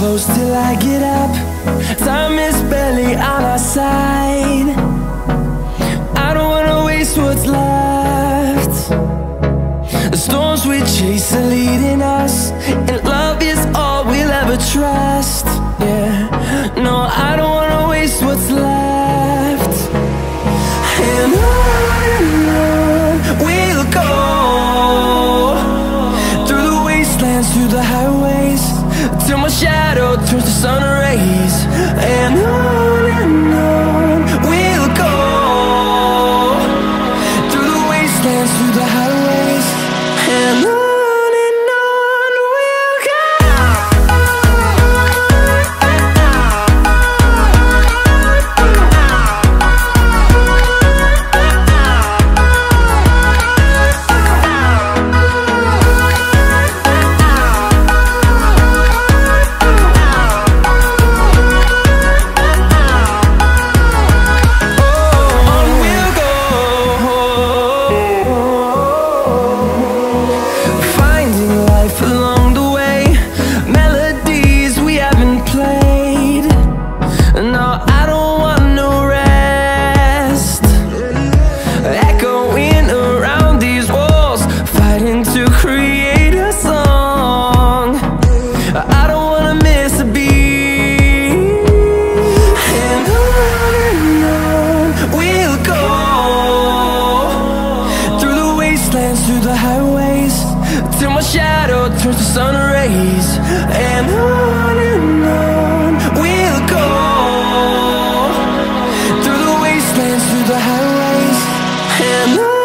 close till I get up. Time is barely on our side. I don't wanna waste what's left. The storms we chase are leading us, and love is all we'll ever trust. Yeah, no, I don't wanna waste what's left. And on we'll go, through the wastelands, through the highways, till my shadow turns to sun rays. And on we'll go, through the wastelands, through the highways, and on we'll go. Through the highways, till my shadow turns to sun rays. And on we'll go, through the wastelands, through the highways, and on.